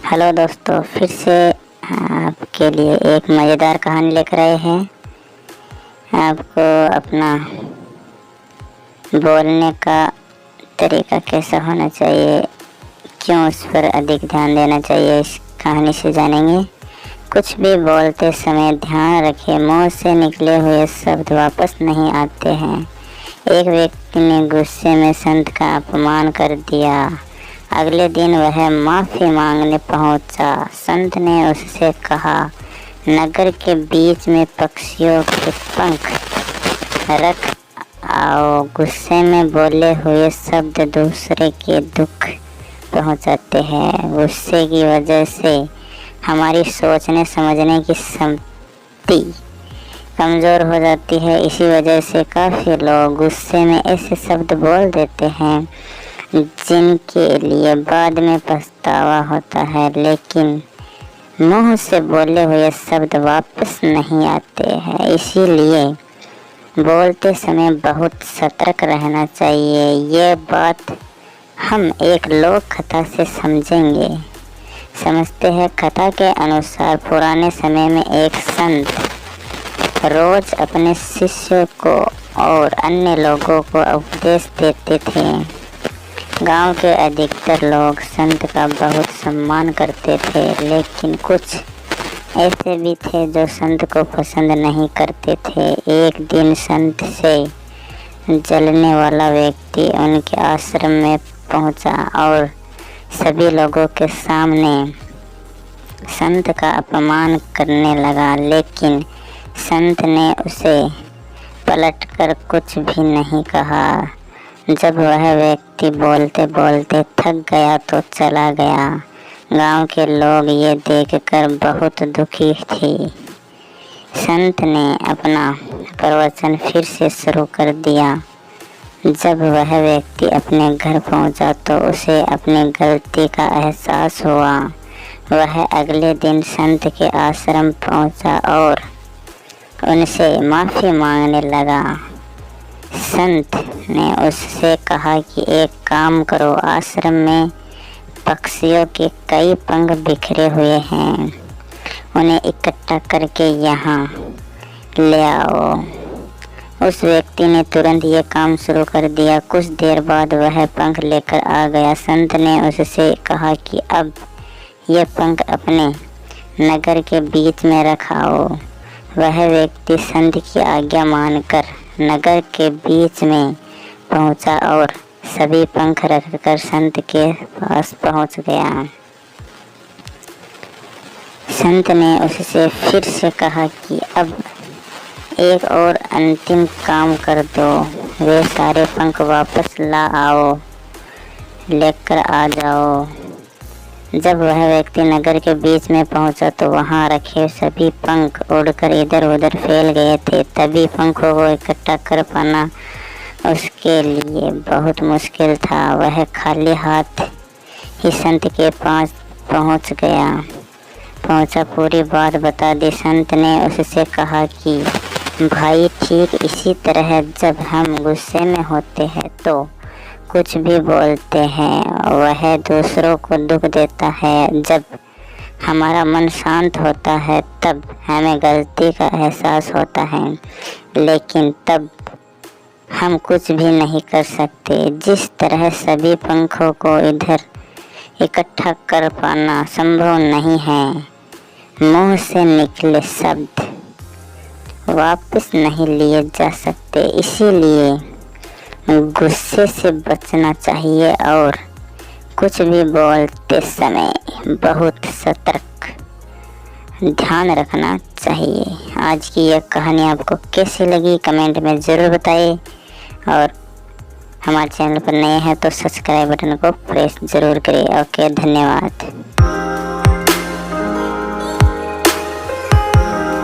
Hello दोस्तों, फिर से आपके लिए एक मज़ेदार कहानी लेकर आए हैं। आपको अपना बोलने का तरीका कैसा होना चाहिए, क्यों उस पर अधिक ध्यान देना चाहिए, इस कहानी से जानेंगे। कुछ भी बोलते समय ध्यान रखें, मुंह से निकले हुए शब्द वापस नहीं आते हैं। एक व्यक्ति ने गुस्से में संत का अपमान कर दिया। अगले दिन वह माफ़ी मांगने पहुंचा। संत ने उससे कहा, नगर के बीच में पक्षियों के पंख रख आओ। गुस्से में बोले हुए शब्द दूसरे के दुख पहुंचाते हैं। गुस्से की वजह से हमारी सोचने समझने की क्षमता कमज़ोर हो जाती है। इसी वजह से काफ़ी लोग गुस्से में ऐसे शब्द बोल देते हैं जिनके लिए बाद में पछतावा होता है, लेकिन मुंह से बोले हुए शब्द वापस नहीं आते हैं। इसीलिए बोलते समय बहुत सतर्क रहना चाहिए। ये बात हम एक लोक कथा से समझते हैं। कथा के अनुसार पुराने समय में एक संत रोज अपने शिष्यों को और अन्य लोगों को उपदेश देते थे। गांव के अधिकतर लोग संत का बहुत सम्मान करते थे, लेकिन कुछ ऐसे भी थे जो संत को पसंद नहीं करते थे। एक दिन संत से जलने वाला व्यक्ति उनके आश्रम में पहुंचा और सभी लोगों के सामने संत का अपमान करने लगा, लेकिन संत ने उसे पलटकर कुछ भी नहीं कहा। जब वह व्यक्ति बोलते बोलते थक गया तो चला गया। गांव के लोग ये देखकर बहुत दुखी थे। संत ने अपना प्रवचन फिर से शुरू कर दिया। जब वह व्यक्ति अपने घर पहुंचा तो उसे अपनी गलती का एहसास हुआ। वह अगले दिन संत के आश्रम पहुंचा और उनसे माफ़ी मांगने लगा। संत ने उससे कहा कि एक काम करो, आश्रम में पक्षियों के कई पंख बिखरे हुए हैं, उन्हें इकट्ठा करके यहाँ ले आओ। उस व्यक्ति ने तुरंत ये काम शुरू कर दिया। कुछ देर बाद वह पंख लेकर आ गया। संत ने उससे कहा कि अब ये पंख अपने नगर के बीच में रखाओ। वह व्यक्ति संत की आज्ञा मानकर नगर के बीच में पहुंचा और सभी पंख रखकर संत के पास पहुंच गया। संत ने उससे फिर से कहा कि अब एक और अंतिम काम कर दो, वे सारे पंख वापस ला आओ, लेकर आ जाओ। जब वह व्यक्ति नगर के बीच में पहुंचा तो वहां रखे सभी पंख उड़कर इधर उधर फैल गए थे। तभी पंखों को इकट्ठा कर पाना उसके लिए बहुत मुश्किल था। वह खाली हाथ ही संत के पास पहुंचा पूरी बात बता दी। संत ने उससे कहा कि भाई, ठीक इसी तरह जब हम गुस्से में होते हैं तो कुछ भी बोलते हैं, वह दूसरों को दुख देता है। जब हमारा मन शांत होता है तब हमें गलती का एहसास होता है, लेकिन तब हम कुछ भी नहीं कर सकते। जिस तरह सभी पंखों को इधर इकट्ठा कर पाना संभव नहीं है, मुंह से निकले शब्द वापस नहीं लिए जा सकते। इसीलिए गुस्से से बचना चाहिए और कुछ भी बोलते समय बहुत सतर्क ध्यान रखना चाहिए। आज की यह कहानी आपको कैसी लगी कमेंट में ज़रूर बताइए, और हमारे चैनल पर नए हैं तो सब्सक्राइब बटन को प्रेस ज़रूर करें। ओके, धन्यवाद।